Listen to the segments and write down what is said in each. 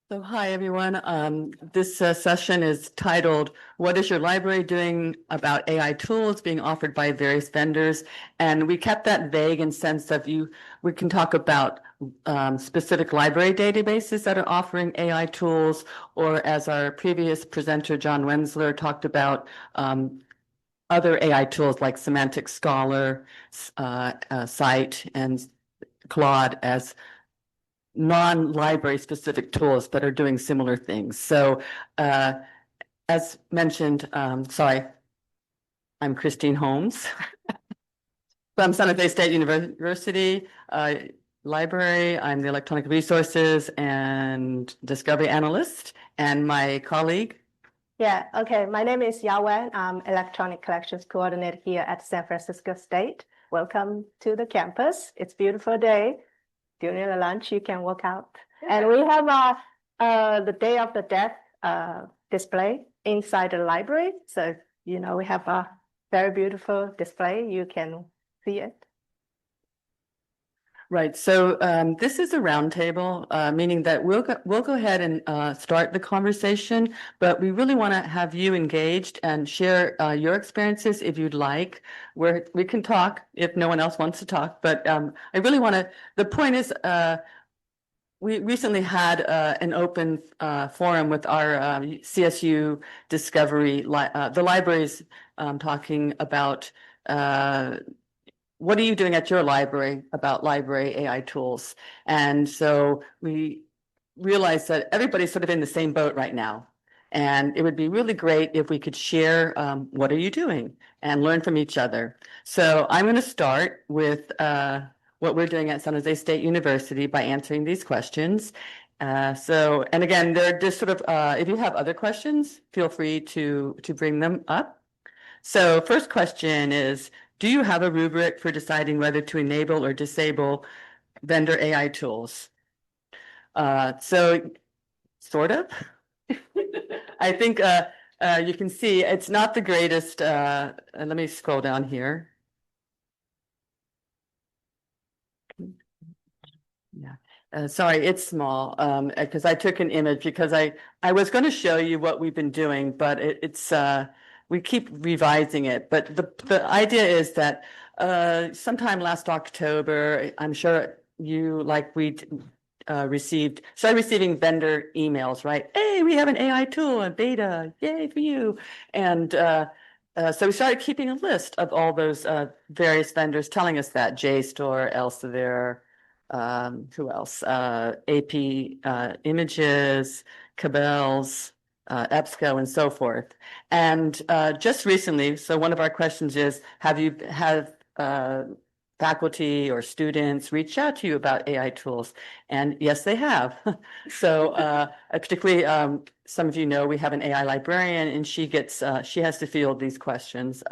So hi, everyone. This session is titled, What is your library doing about AI tools being offered by various vendors? And we kept that vague in sense of we can talk about specific library databases that are offering AI tools, or as our previous presenter, John Wensler, talked about other AI tools like Semantic Scholar, Cite, and Claude as non-library specific tools that are doing similar things. So as mentioned, sorry, I'm Christine Holmes from San Jose State University Library. I'm the electronic resources and discovery analyst, and my colleague. Yeah, okay. My name is Yao Wen. I'm electronic collections coordinator here at San Francisco State. Welcome to the campus. It's a beautiful day. During the lunch, you can walk out. And we have the Day of the Deaf display inside the library. So, we have a very beautiful display. You can see it. Right. So this is a roundtable, meaning that we'll go ahead and start the conversation, but we really want to have you engaged and share your experiences if you'd like. We can talk if no one else wants to talk, but I really want to. The point is, we recently had an open forum with our CSU Discovery, the libraries, talking about. What are you doing at your library about library AI tools? And so we realized that everybody's sort of in the same boat right now. And it would be really great if we could share what are you doing and learn from each other. So I'm going to start with what we're doing at San Jose State University by answering these questions. And again, they're just sort of, if you have other questions, feel free to bring them up. So first question is, do you have a rubric for deciding whether to enable or disable vendor AI tools? So sort of. I think you can see it's not the greatest. Let me scroll down here. Yeah. Sorry, it's small because I took an image because I was going to show you what we've been doing, but it's we keep revising it. But the idea is that sometime last October, I'm sure you, like we started receiving vendor emails, right? Hey, we have an AI tool in beta, yay for you. And so we started keeping a list of all those various vendors telling us that, JSTOR, Elsevier, who else? AP Images, Cabel's, EBSCO, and so forth. And just recently, so one of our questions is, have faculty or students reached out to you about AI tools? And yes, they have. So particularly, some of you know we have an AI librarian, and she has to field these questions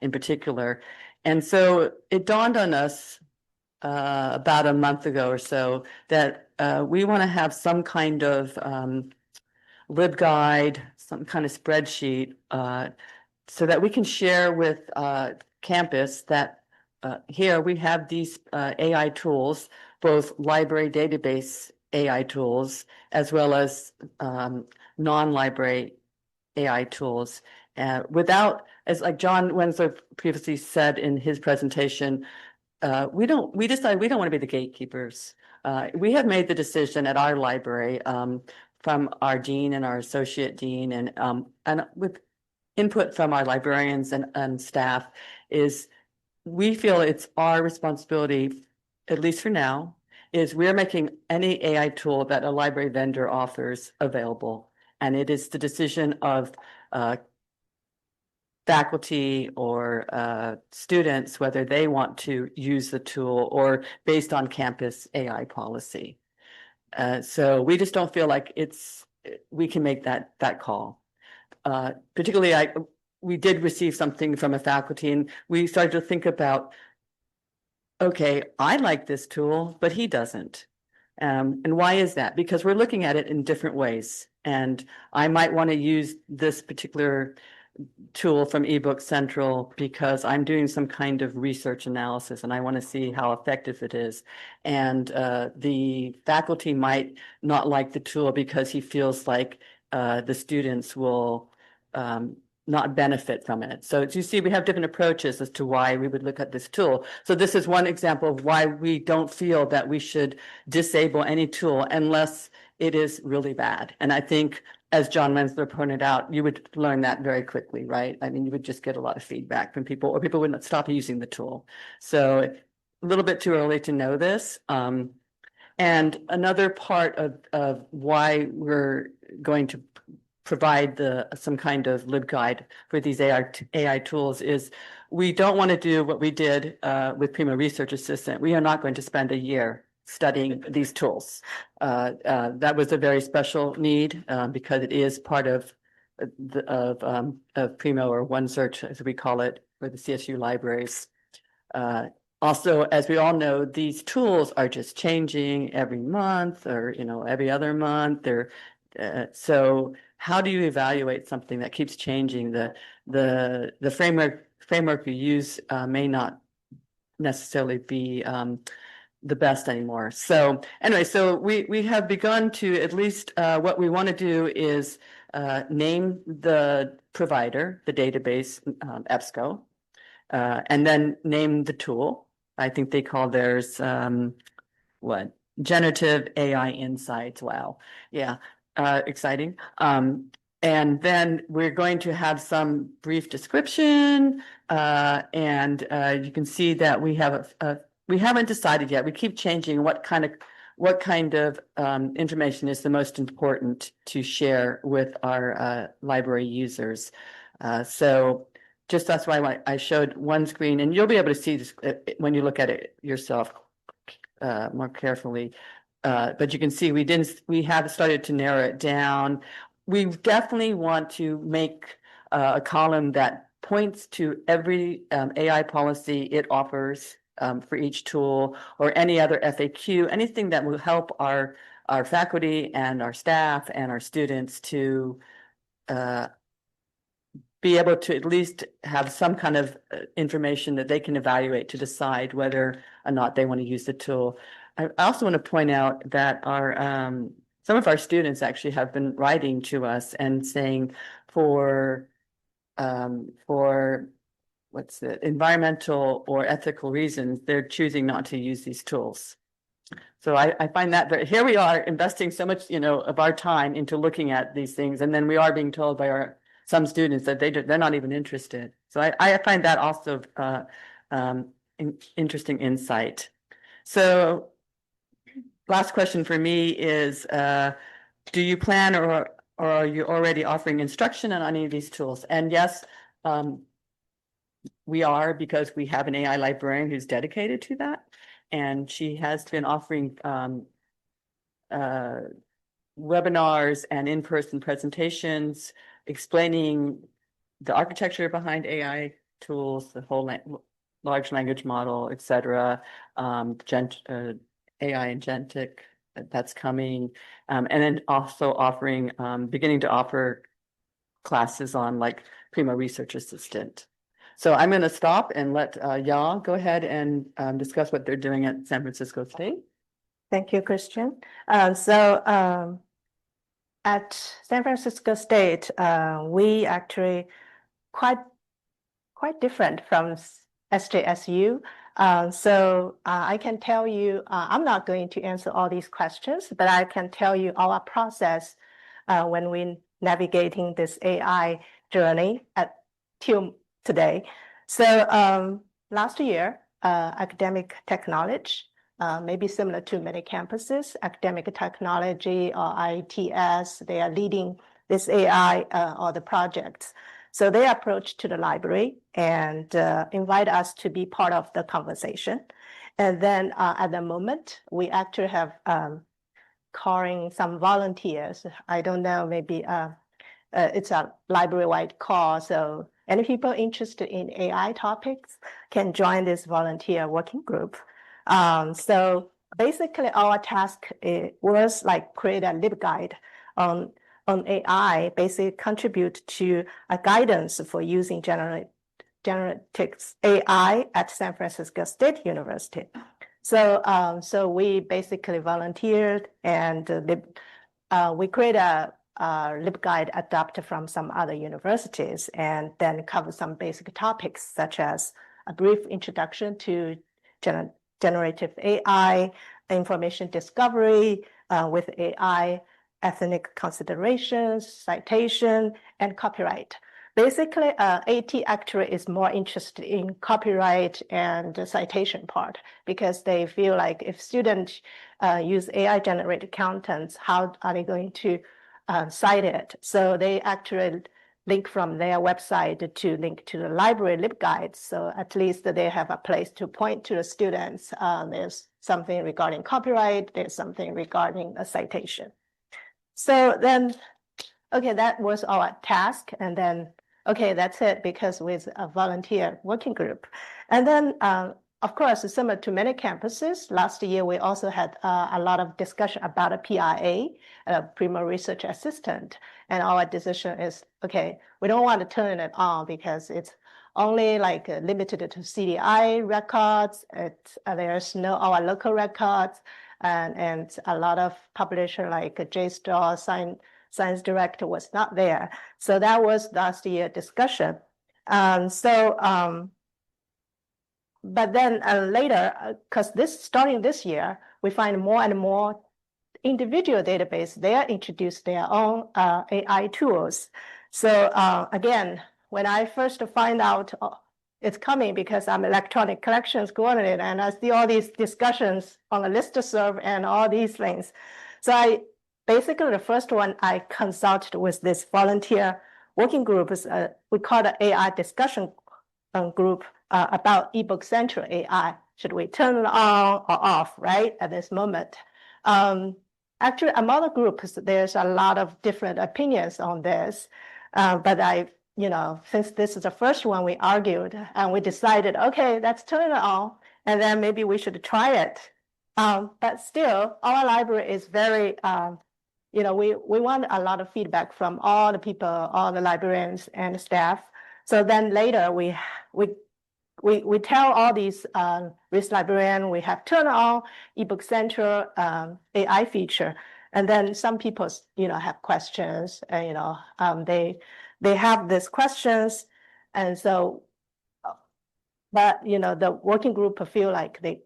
in particular. And so it dawned on us about a month ago or so that we want to have some kind of LibGuide, some kind of spreadsheet, so that we can share with campus that here we have these AI tools, both library database AI tools, as well as non-library AI tools. Without, as like John Wensler previously said in his presentation, we decided we don't want to be the gatekeepers. We have made the decision at our library from our dean and our associate dean and with input from our librarians and staff is we feel it's our responsibility, at least for now, is we're making any AI tool that a library vendor offers available. And it is the decision of faculty or students whether they want to use the tool or based on campus AI policy. So we just don't feel like we can make that call. Particularly, we did receive something from a faculty, and we started to think about, okay, I like this tool, but he doesn't. And why is that? Because we're looking at it in different ways. And I might want to use this particular tool from eBook Central because I'm doing some kind of research analysis and I want to see how effective it is. And the faculty might not like the tool because he feels like the students will not benefit from it. So as you see, we have different approaches as to why we would look at this tool. So this is one example of why we don't feel that we should disable any tool unless it is really bad. And I think, as John Mensler pointed out, you would learn that very quickly, right? I mean, you would just get a lot of feedback from people, or people would not stop using the tool. So a little bit too early to know this. And another part of why we're going to provide some kind of LibGuide for these AI tools is we don't want to do what we did with Primo Research Assistant. We are not going to spend a year studying these tools. That was a very special need because it is part of Primo, or OneSearch, as we call it, for the CSU libraries. Also, as we all know, these tools are just changing every month, or every other month. So how do you evaluate something that keeps changing? The framework you use may not necessarily be the best anymore. So anyway, so we have begun to, at least what we want to do is name the provider, the database, EBSCO, and then name the tool. I think they call theirs Generative AI Insights. Wow. Yeah. Exciting. And then we're going to have some brief description, and you can see that we have we haven't decided yet. We keep changing what kind of information is the most important to share with our library users. So just that's why I showed one screen, and you'll be able to see this when you look at it yourself more carefully. But you can see we have started to narrow it down. We definitely want to make a column that points to every AI policy it offers for each tool, or any other FAQ, anything that will help our faculty and our staff and our students to be able to at least have some kind of information that they can evaluate to decide whether or not they want to use the tool. I also want to point out that some of our students actually have been writing to us and saying for what's the environmental or ethical reasons, they're choosing not to use these tools. So I find that here we are investing so much, of our time into looking at these things, and then we are being told by some students that they're not even interested. So I find that also interesting insight. So last question for me is, do you plan or are you already offering instruction on any of these tools? And yes, we are, because we have an AI librarian who's dedicated to that. And she has been offering webinars and in-person presentations explaining the architecture behind AI tools, the whole large language model, et cetera, AI agentic that's coming, and then also offering, beginning to offer classes on like Primo Research Assistant. So I'm going to stop and let y'all go ahead and discuss what they're doing at San Francisco State. Thank you, Christian. At San Francisco State, we actually quite different from SJSU. I can tell you, I'm not going to answer all these questions, but I can tell you our process when we navigating this AI journey till today. So last year, academic technology, maybe similar to many campuses, academic technology or ITS, they are leading this AI or the projects. So they approach to the library and invite us to be part of the conversation. And then at the moment, we actually have calling some volunteers. I don't know, maybe it's a library-wide call. So any people interested in AI topics can join this volunteer working group. So basically our task was like create a LibGuide on on AI basically contribute to a guidance for using generative AI at San Francisco State University. So we basically volunteered and we create a LibGuide adapted from some other universities and then cover some basic topics such as a brief introduction to generative AI, information discovery with AI, ethnic considerations, citation, and copyright. Basically, AT actually is more interested in copyright and the citation part because they feel like if students use AI-generated contents, how are they going to cite it? So they actually link from their website to link to the library LibGuide. So at least they have a place to point to the students. There's something regarding copyright. There's something regarding a citation. So then, okay, that was our task. And then, okay, that's it because with a volunteer working group. And then, of course, similar to many campuses, last year we also had a lot of discussion about a PRA, a Primary Research Assistant. And our decision is, okay, we don't want to turn it on because it's only like limited to CDI records. There's no our local records. And a lot of publisher like JSTOR, Science Director was not there. So that was last year discussion. But then later, because starting this year, we find more and more individual database, they introduced their own AI tools. So again, when I first find out it's coming because I'm electronic collections coordinator and I see all these discussions on the listserv and all these things. So basically the first one I consulted with this volunteer working group is we call it AI discussion group about eBook Central AI. Should we turn it on or off, right, at this moment? Actually, among the groups, there's a lot of different opinions on this. But since this is the first one, we argued and we decided, okay, let's turn it on, and then maybe we should try it. But still, our library is very, we want a lot of feedback from all the people, all the librarians and staff. So then later we tell all these risk librarian we have turned on eBook Central AI feature, and then some people have questions. They have these questions, and so, but the working group feel like they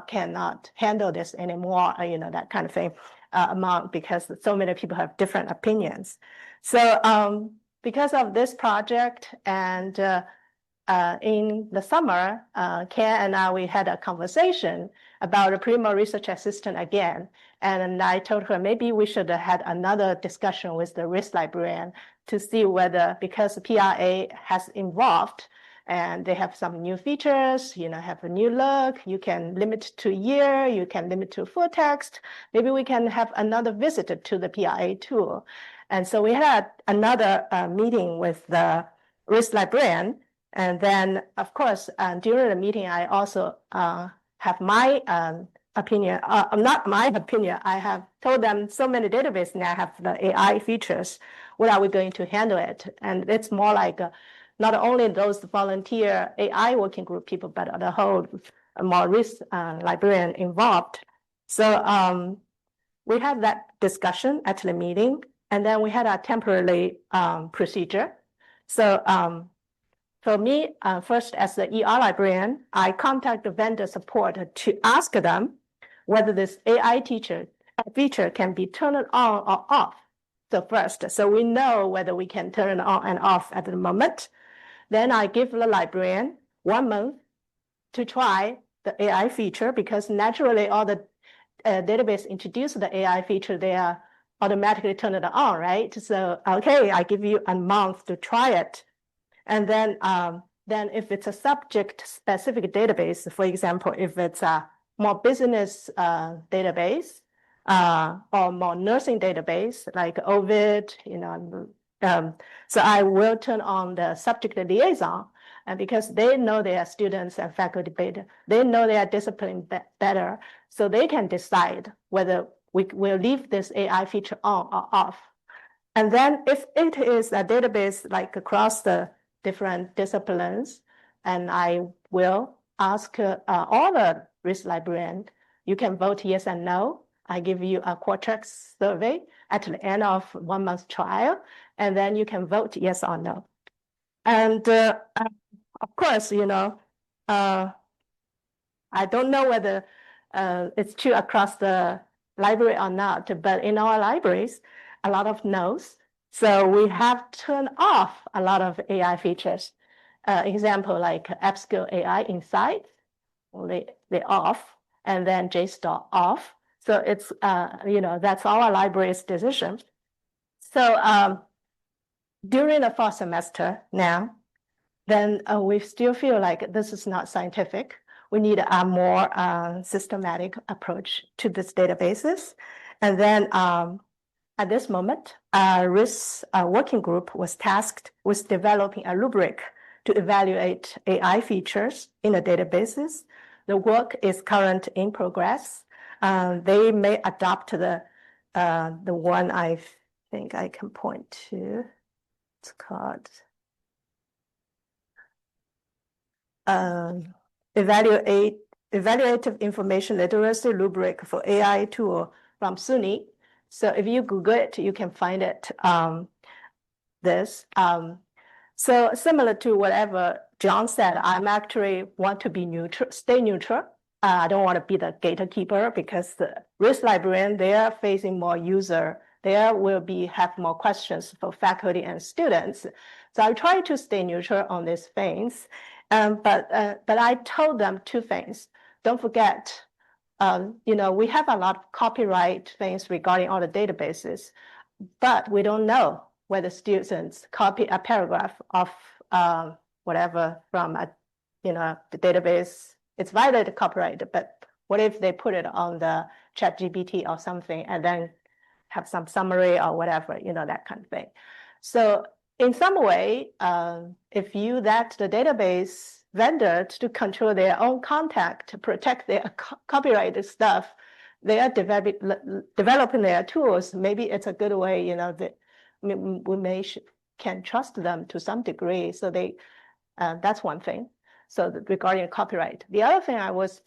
cannot handle this anymore. That kind of thing because so many people have different opinions. So because of this project and in the summer, Ken and I, we had a conversation about a Primary Research Assistant again. And I told her maybe we should have had another discussion with the risk librarian to see whether, because the PRA has evolved and they have some new features, have a new look, you can limit to year, you can limit to full text. Maybe we can have another visit to the PRA tool. And so we had another meeting with the risk librarian. And then, of course, during the meeting, I also have my opinion, not my opinion. I have told them so many databases now have the AI features. What are we going to handle it? And it's more like not only those volunteer AI working group people, but the whole more risk librarian involved. So we had that discussion at the meeting, and then we had a temporary procedure. So for me, first as the ER librarian, I contact the vendor support to ask them whether this AI feature can be turned on or off. So first, so we know whether we can turn it on and off at the moment. Then I give the librarian 1 month to try the AI feature because naturally all the database introduce the AI feature, they are automatically turn it on, right? So, okay, I give you a month to try it. And then if it's a subject-specific database, for example, if it's a more business database or more nursing database like Ovid, so I will turn on the subject liaison, and because they know their students and faculty better, they know their discipline better, so they can decide whether we will leave this AI feature on or off. And then if it is a database like across the different disciplines, and I will ask all the risk librarians, you can vote yes and no. I give you a Qualtrics survey at the end of 1 month trial, and then you can vote yes or no. And of course, I don't know whether it's true across the library or not, but in our libraries, a lot of no's. So we have turned off a lot of AI features. Example like EBSCO AI Insights, they off, and then JSTOR off. So it's, that's our library's decision. So during the fall semester now, then we still feel like this is not scientific. We need a more systematic approach to these databases. And then at this moment, a risk working group was tasked with developing a rubric to evaluate AI features in the databases. The work is current in progress. They may adopt the one I think I can point to. It's called evaluative information literacy rubric for AI tool from SUNY. So if you Google it, you can find it. So similar to whatever John said, I'm actually want to be neutral, stay neutral. I don't want to be the gatekeeper because the risk librarian, they are facing more user. There will have more questions for faculty and students. So I try to stay neutral on these things. But I told them two things. Don't forget, we have a lot of copyright things regarding all the databases, but we don't know whether students copy a paragraph of whatever from the database. It's violated copyright, but what if they put it on the ChatGPT or something and then have some summary or whatever, that kind of thing. So in some way, if let the database vendor to control their own content, to protect their copyrighted stuff, they are developing their tools. Maybe it's a good way, that we can trust them to some degree. So that's one thing. So regarding copyright, the other thing I was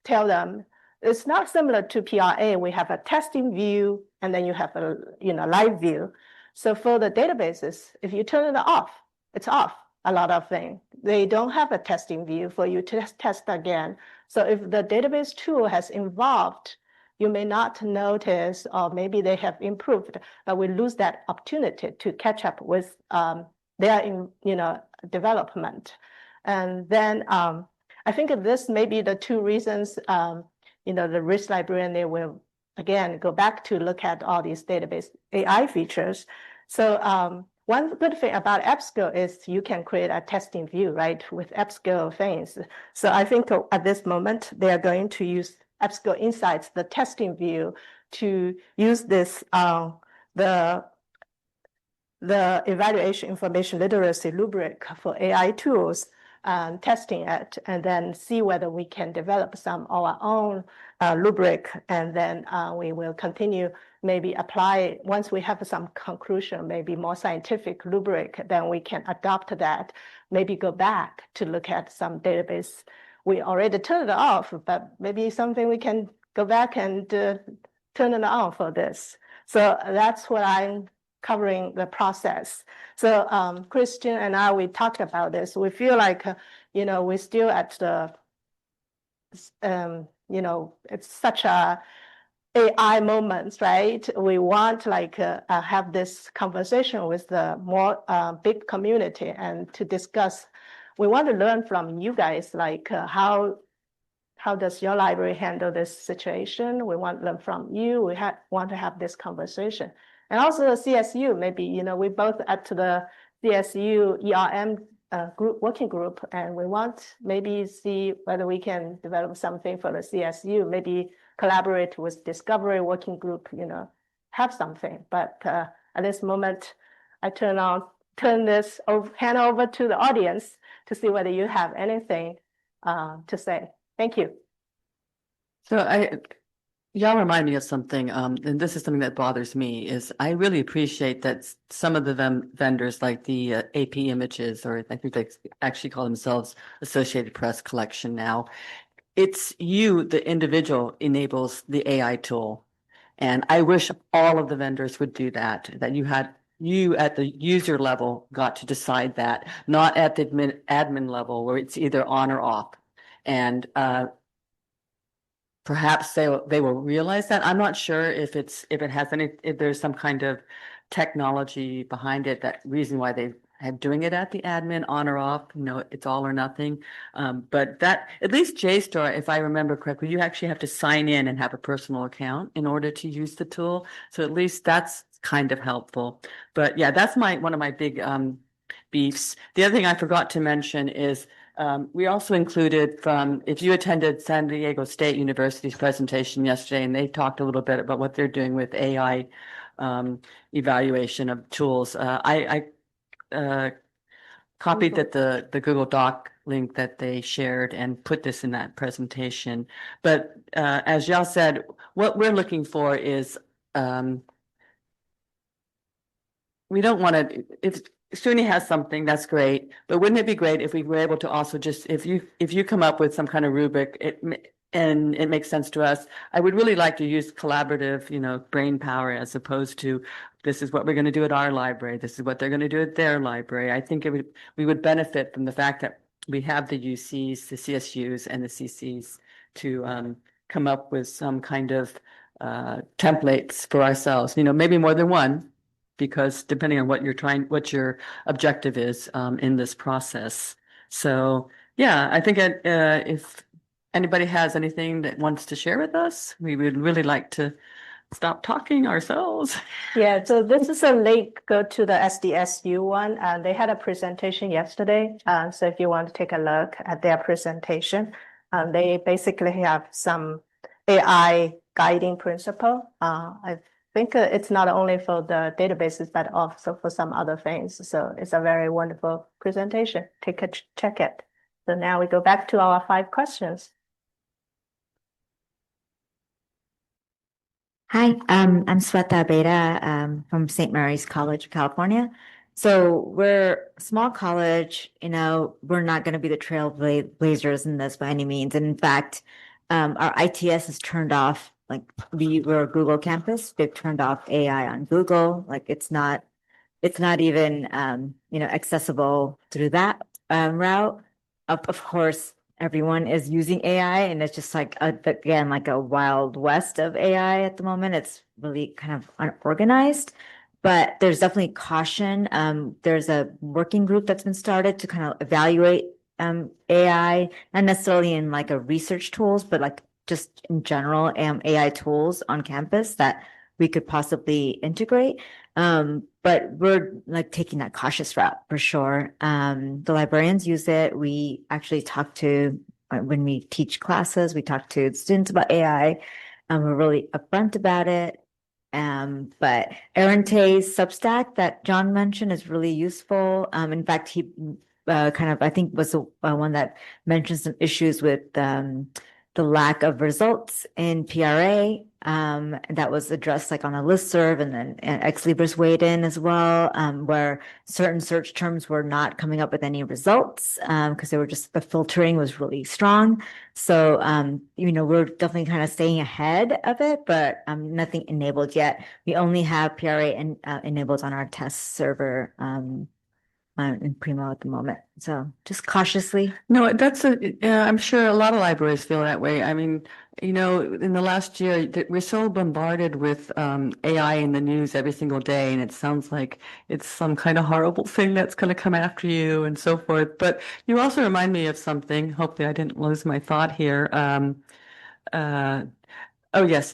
tell them, it's not similar to PRA. We have a testing view, and then you have a live view. So for the databases, if you turn it off, it's off. A lot of things. They don't have a testing view for you to test again. So if the database tool has evolved, you may not notice, or maybe they have improved, but we lose that opportunity to catch up with their development. And then I think this may be the two reasons, the risk librarian, they will again go back to look at all these database AI features. So one good thing about EBSCO is you can create a testing view, right, with EBSCO things. So I think at this moment, they are going to use EBSCO Insights, the testing view, to use this, the evaluation information literacy rubric for AI tools, testing it, and then see whether we can develop some of our own rubric, and then we will continue maybe apply, once we have some conclusion, maybe more scientific rubric, then we can adopt that, maybe go back to look at some database. We already turned it off, but maybe something we can go back and turn it on for this. So that's what I'm covering the process. So Christian and I, we talked about this. We feel like, we're still at the, it's such a AI moments, right? We want have this conversation with the more big community and to discuss. We want to learn from you guys, how does your library handle this situation? We want to learn from you. We want to have this conversation. And also the CSU, maybe, we both at the CSU ERM working group, and we want maybe see whether we can develop something for the CSU, maybe collaborate with Discovery Working Group, have something. But at this moment, I hand over to the audience to see whether you have anything to say. Thank you. So Y'all remind me of something, and this is something that bothers me, is I really appreciate that some of the vendors like the AP Images, or I think they actually call themselves Associated Press Collection now, it's you, the individual, enables the AI tool. And I wish all of the vendors would do that, that you at the user level got to decide that, not at the admin level where it's either on or off. And perhaps they will realize that. I'm not sure if if there's some kind of technology behind it, that reason why they have doing it at the admin on or off, it's all or nothing. But that, at least JSTOR, if I remember correctly, you actually have to sign in and have a personal account in order to use the tool. So at least that's kind of helpful. But yeah, that's one of my big beefs. The other thing I forgot to mention is we also included if you attended San Diego State University's presentation yesterday, and they talked a little bit about what they're doing with AI evaluation of tools. I copied the Google Doc link that they shared and put this in that presentation. But as y'all said, what we're looking for is we don't want to, if SUNY has something, that's great, but wouldn't it be great if we were able to also just, if you come up with some kind of rubric, and it makes sense to us, I would really like to use collaborative, brain power, as opposed to, this is what we're going to do at our library, this is what they're going to do at their library. I think we would benefit from the fact that we have the UCs, the CSUs, and the CCs to come up with some kind of templates for ourselves, maybe more than one, because depending on what your objective is in this process. So yeah, I think if anybody has anything that wants to share with us, we would really like to stop talking ourselves. Yeah, so this is a link, go to the SDSU one, and they had a presentation yesterday. So if you want to take a look at their presentation, they basically have some AI guiding principle. I think it's not only for the databases, but also for some other things. So it's a very wonderful presentation. Check it. So now we go back to our 5 questions. Hi, I'm Sweta Beta from St. Mary's College of California. So we're a small college, we're not going to be the trailblazers in this by any means. And in fact, our ITS is turned off. Like we're a Google campus. They've turned off AI on Google. Like it's not even accessible through that route. Of course, everyone is using AI, and it's just like again like a wild west of AI at the moment. It's really kind of unorganized, but there's definitely caution. There's a working group that's been started to kind of evaluate AI, not necessarily in like a research tools, but like just in general AI tools on campus that we could possibly integrate. But we're like taking that cautious route for sure. The librarians use it. We actually talk to, when we teach classes, we talk to students about AI. We're really upfront about it. But Aaron Tay's Substack that John mentioned is really useful. In fact, he I think was the one that mentioned some issues with the lack of results in PRA. That was addressed like on a listserv, and then Ex Libris weighed in as well, where certain search terms were not coming up with any results because they were just, the filtering was really strong. So, we're definitely kind of staying ahead of it, but nothing enabled yet. We only have PRA enabled on our test server in Primo at the moment. So just cautiously. No, I'm sure a lot of libraries feel that way. I mean, in the last year, we're so bombarded with AI in the news every single day, and it sounds like it's some kind of horrible thing that's going to come after you and so forth. But you also remind me of something. Hopefully, I didn't lose my thought here. Oh, yes.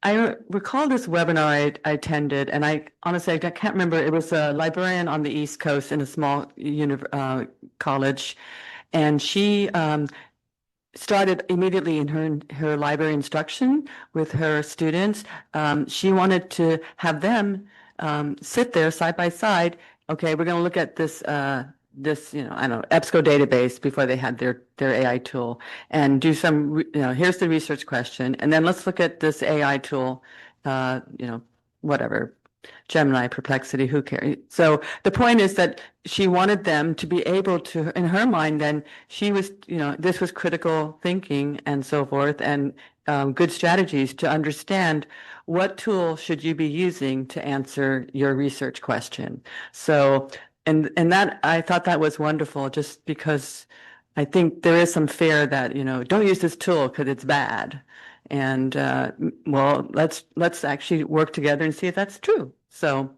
I recall this webinar I attended, and I honestly I can't remember. It was a librarian on the East Coast in a small college, and she started immediately in her library instruction with her students. She wanted to have them sit there side by side. Okay, we're going to look at this, I don't know, EBSCO database before they had their AI tool, and do some, here's the research question, and then let's look at this AI tool, whatever, Gemini, Perplexity, who cares? So the point is that she wanted them to be able to, in her mind, then she was, this was critical thinking and so forth, and good strategies to understand what tool should you be using to answer your research question. So, and that, I thought that was wonderful, just because I think there is some fear that, don't use this tool because it's bad. And well, let's actually work together and see if that's true. So,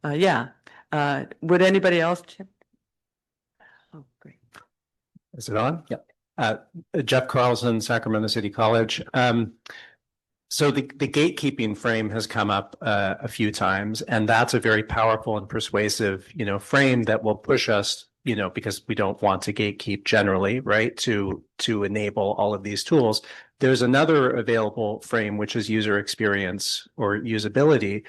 yeah. Would anybody else? Oh, great. Is it on? Yeah. Jeff Carlson, Sacramento City College. So the gatekeeping frame has come up a few times, and that's a very powerful and persuasive, frame that will push us, because we don't want to gatekeep generally, right? To enable all of these tools. There's another available frame, which is user experience or usability.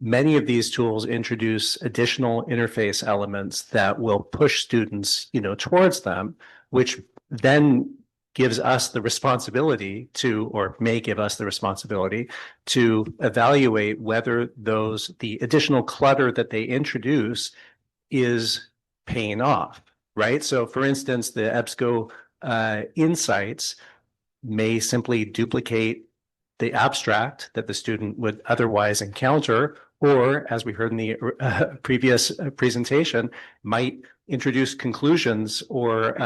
Many of these tools introduce additional interface elements that will push students, towards them, which then gives us the responsibility to, or may give us the responsibility to evaluate whether the additional clutter that they introduce is paying off, right? So for instance, the EBSCO insights may simply duplicate the abstract that the student would otherwise encounter, or as we heard in the previous presentation, might introduce conclusions or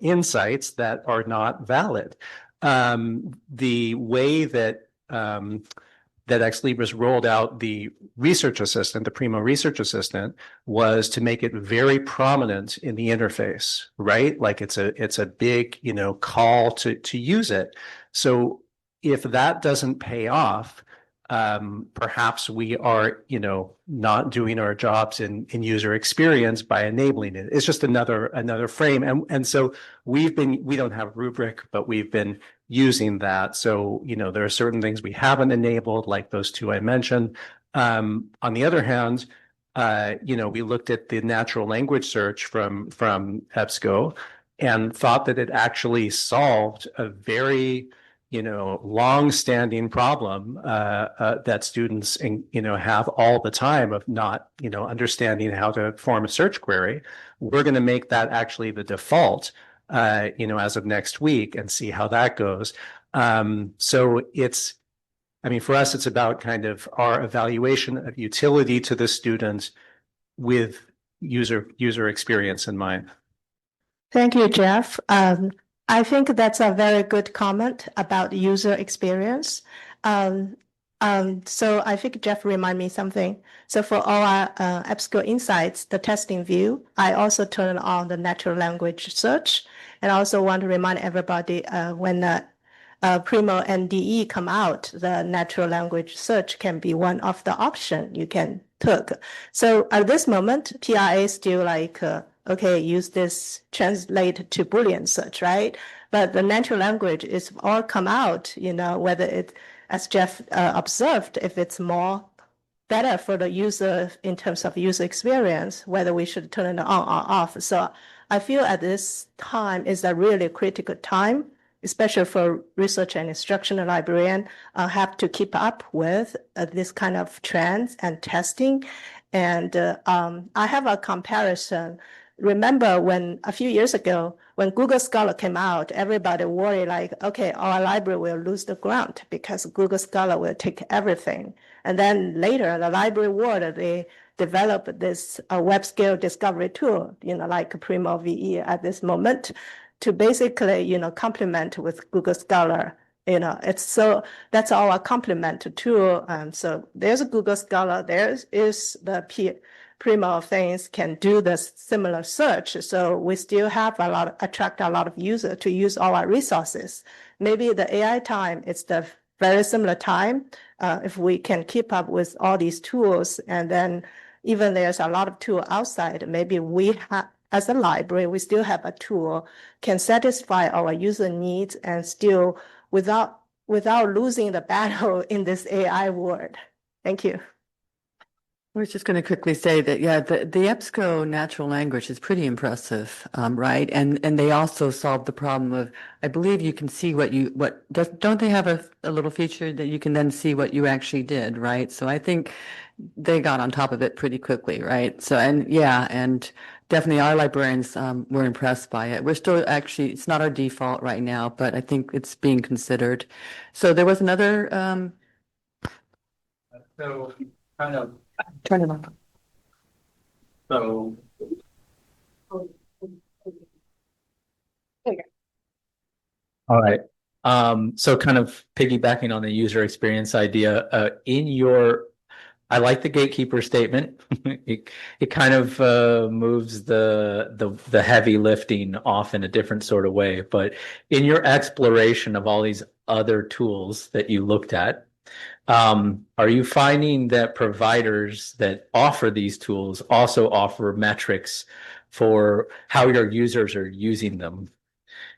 insights that are not valid. The way that Ex Libris rolled out the research assistant, the Primo research assistant, was to make it very prominent in the interface, right? Like it's a big, call to use it. So if that doesn't pay off, perhaps we are, not doing our jobs in user experience by enabling it. It's just another frame. And so we don't have a rubric, but we've been using that. So, there are certain things we haven't enabled, like those two I mentioned. On the other hand, we looked at the natural language search from EBSCO and thought that it actually solved a very long-standing problem that students have all the time of not understanding how to form a search query. We're going to make that actually the default as of next week and see how that goes. So for us, it's about kind of our evaluation of utility to the student with user experience in mind. Thank you, Jeff. I think that's a very good comment about user experience. So I think Jeff reminded me something. So for all our EBSCO insights, the testing view, I also turned on the natural language search. And I also want to remind everybody when Primo and DE come out, the natural language search can be one of the options you can took. So at this moment, PRA is still like, okay, use this translate to Boolean search, right? But the natural language is all come out, whether it, as Jeff observed, if it's more better for the user in terms of user experience, whether we should turn it on or off. So I feel at this time is a really critical time, especially for research and instructional librarian, have to keep up with this kind of trends and testing. And I have a comparison. Remember when a few years ago, when Google Scholar came out, everybody worried like, okay, our library will lose the ground because Google Scholar will take everything. And then later, the library world, they developed this web scale discovery tool, like Primo VE at this moment, to basically, complement with Google Scholar. It's so that's our complement tool. So there's a Google Scholar, there is the Primo things can do the similar search. So we still have attract a lot of users to use our resources. Maybe the AI time is the very similar time. If we can keep up with all these tools, and then even there's a lot of tool outside, maybe we have, as a library, we still have a tool can satisfy our user needs and still without losing the battle in this AI world. Thank you. I was just going to quickly say that, yeah, the EBSCO natural language is pretty impressive, right? And they also solved the problem of, I believe you can see don't they have a little feature that you can then see what you actually did, right? So I think they got on top of it pretty quickly, right? So, and yeah, and definitely our librarians were impressed by it. We're still actually, it's not our default right now, but I think it's being considered. So there was another, So kind of, turn it on. so. All right. So kind of piggybacking on the user experience idea, I like the gatekeeper statement. It kind of moves the heavy lifting off in a different sort of way. But in your exploration of all these other tools that you looked at, are you finding that providers that offer these tools also offer metrics for how your users are using them?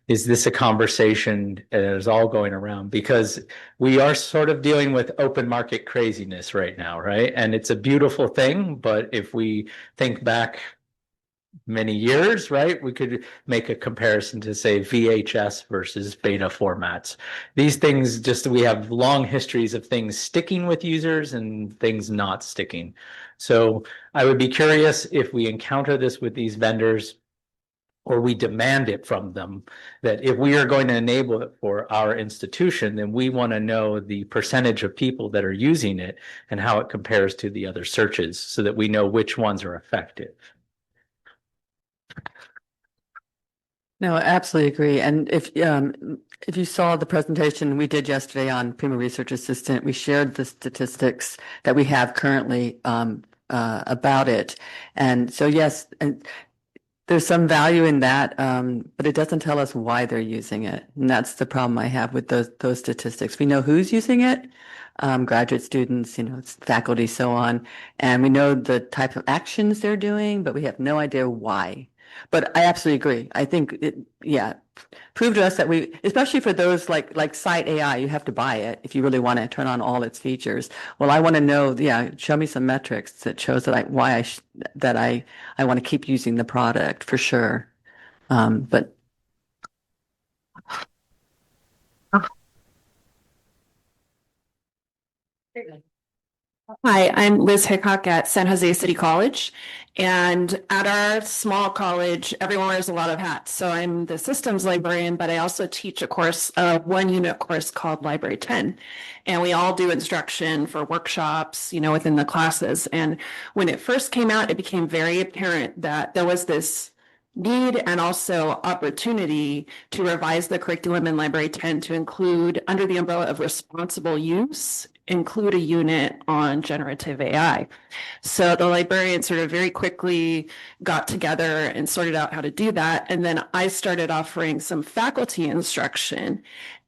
Is this a conversation that is all going around? Because we are sort of dealing with open market craziness right now, right? And it's a beautiful thing, but if we think back many years, right, we could make a comparison to say VHS versus beta formats. These things we have long histories of things sticking with users and things not sticking. So I would be curious if we encounter this with these vendors, or we demand it from them, that if we are going to enable it for our institution, then we want to know the percentage of people that are using it and how it compares to the other searches so that we know which ones are effective. No, I absolutely agree. And if you saw the presentation we did yesterday on Prima Research Assistant, we shared the statistics that we have currently about it. And so, yes, and there's some value in that, but it doesn't tell us why they're using it. And that's the problem I have with those statistics. We know who's using it, graduate students, faculty, so on. And we know the type of actions they're doing, but we have no idea why. But I absolutely agree. I think prove to us that especially for those like Site AI, you have to buy it if you really want to turn on all its features. Well, I want to know, show me some metrics that shows that I want to keep using the product for sure. But Hi, I'm Liz Hickok at San Jose City College. And at our small college, everyone wears a lot of hats. So I'm the systems librarian, but I also teach a course, a 1-unit course called Library 10. And we all do instruction for workshops, within the classes. And when it first came out, it became very apparent that there was this need and also opportunity to revise the curriculum in Library 10 to include, under the umbrella of responsible use, include a unit on generative AI. So the librarians sort of very quickly got together and sorted out how to do that. And then I started offering some faculty instruction.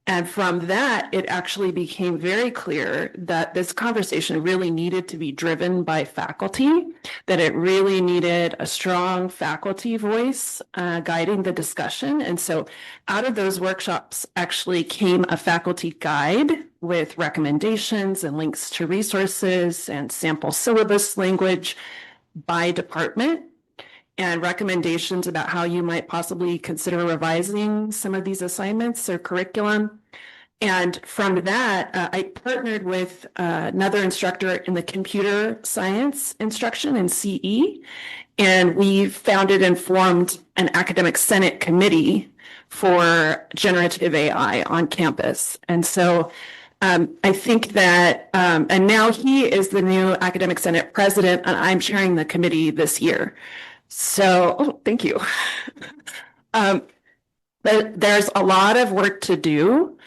And from that, it actually became very clear that this conversation really needed to be driven by faculty, that it really needed a strong faculty voice guiding the discussion. And so out of those workshops actually came a faculty guide with recommendations and links to resources and sample syllabus language by department, and recommendations about how you might possibly consider revising some of these assignments or curriculum. And from that, I partnered with another instructor in the computer science instruction in CE, and we founded and formed an academic senate committee for generative AI on campus. And so I think that, and now he is the new academic senate president, and I'm chairing the committee this year. So, thank you. But there's a lot of work to do.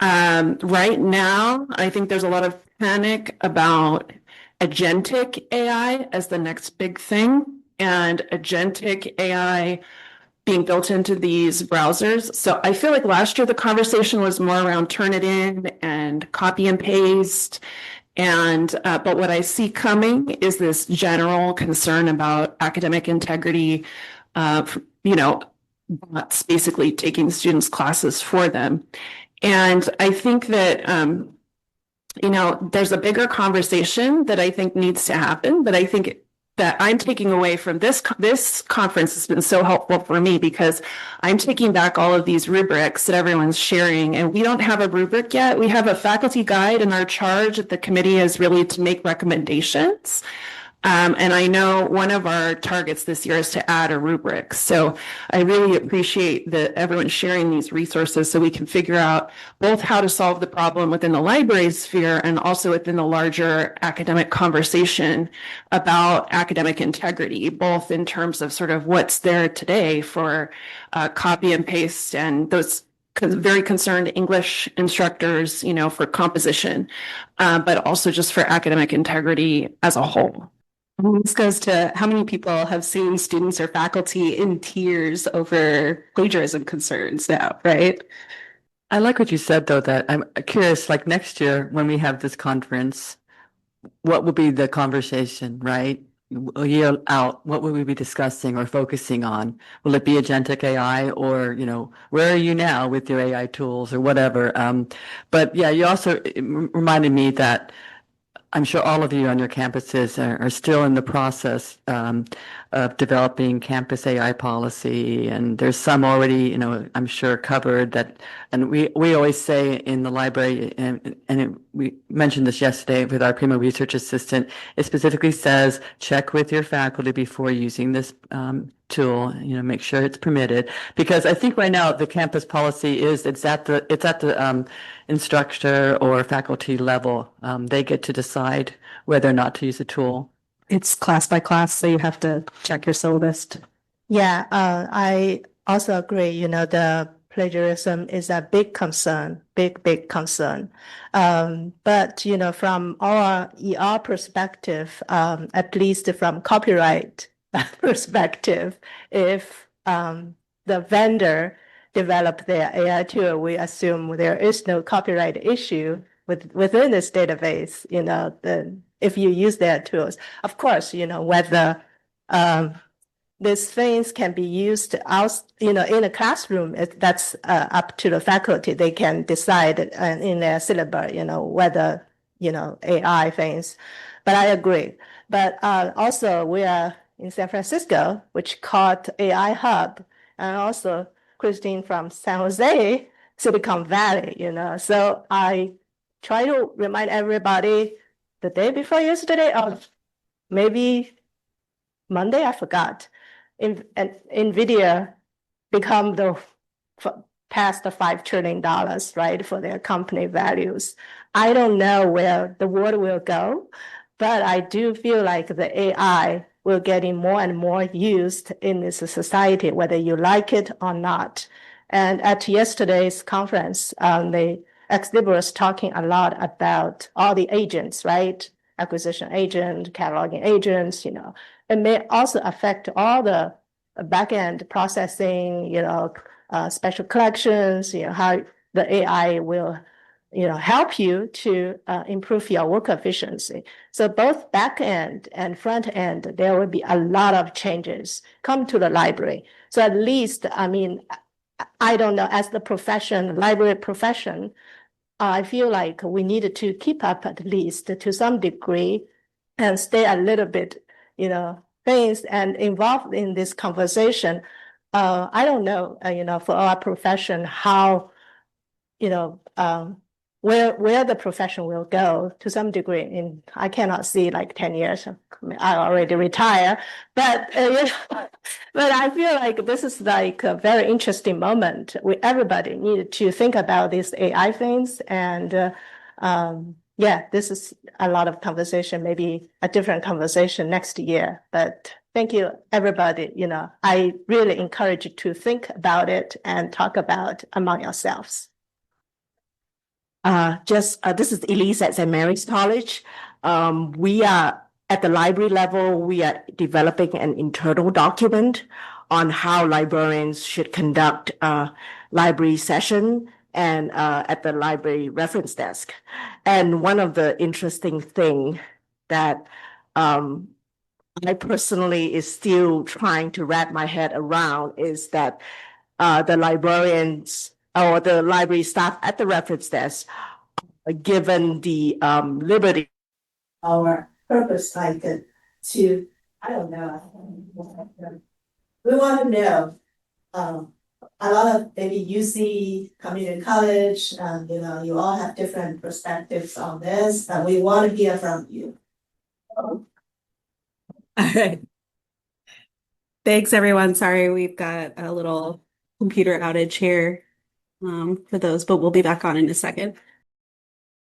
Right now, I think there's a lot of panic about agentic AI as the next big thing, and agentic AI being built into these browsers. So I feel like last year the conversation was more around turn it in and copy and paste. And but what I see coming is this general concern about academic integrity, bots basically taking students' classes for them. And I think that you know, there's a bigger conversation that I think needs to happen, but I think that I'm taking away from this conference has been so helpful for me because I'm taking back all of these rubrics that everyone's sharing, and we don't have a rubric yet. We have a faculty guide, and our charge at the committee is really to make recommendations. And I know one of our targets this year is to add a rubric. So I really appreciate that everyone's sharing these resources so we can figure out both how to solve the problem within the library sphere and also within the larger academic conversation about academic integrity, both in terms of sort of what's there today for copy and paste and those very concerned English instructors, you know, for composition, but also just for academic integrity as a whole. This goes to how many people have seen students or faculty in tears over plagiarism concerns now, right? I like what you said, though, that I'm curious, like next year when we have this conference, what will be the conversation, right? A year out, what will we be discussing or focusing on? Will it be agentic AI or, you know, where are you now with your AI tools or whatever? But yeah, you also reminded me that I'm sure all of you on your campuses are still in the process of developing campus AI policy, and there's some already, you know, I'm sure covered that. And we always say in the library, we mentioned this yesterday with our Primo Research Assistant. It specifically says check with your faculty before using this tool. You know, make sure it's permitted, because I think right now the campus policy is it's at the instructor or faculty level. They get to decide whether or not to use the tool. It's class by class, so you have to check your syllabus. Yeah, I also agree. You know, the plagiarism is a big concern, big concern. But, you know, from our ER perspective, at least from copyright perspective, if the vendor developed their AI tool, we assume there is no copyright issue within this database, you know, if you use their tools. Of course, you know, whether these things can be used out, you know, in a classroom, that's up to the faculty. They can decide in their syllabus, you know, whether, you know, AI things. But I agree. But also we are in San Francisco, which called AI Hub, and also Christine from San Jose, Silicon Valley, you know. So I try to remind everybody the day before yesterday, or maybe Monday, I forgot. NVIDIA become past the $5 trillion, right, for their company values. I don't know where the world will go, but I do feel like the AI will getting more and more used in this society, whether you like it or not. And at yesterday's conference, the ex-libris was talking a lot about all the agents, right? Acquisition agent, cataloging agents, you know. It may also affect all the back-end processing, you know, special collections, you know, how the AI will, you know, help you to improve your work efficiency. So both back-end and front-end, there will be a lot of changes come to the library. So at least, I mean, I don't know, as the profession, library profession, I feel like we needed to keep up at least to some degree and stay a little bit, you know, things and involved in this conversation. I don't know, you know, for our profession, how, you know, where the profession will go to some degree. And I cannot see like 10 years. I already retire, but you know, but I feel like this is like a very interesting moment. Everybody needed to think about these AI things, and yeah, this is a lot of conversation. Maybe a different conversation next year. But thank you, everybody. You know, I really encourage you to think about it and talk about among yourselves. This is Elise at St. Mary's College. We are at the library level, we are developing an internal document on how librarians should conduct a library session and at the library reference desk. And one of the interesting thing that I personally is still trying to wrap my head around is that the librarians or the library staff at the reference desk given the liberty. Our purpose, like to, I don't know. We want to know, a lot of maybe UC community college, you know, you all have different perspectives on this, and we want to hear from you. All right. Thanks, everyone. Sorry, we've got a little computer outage here for those, but we'll be back on in a second.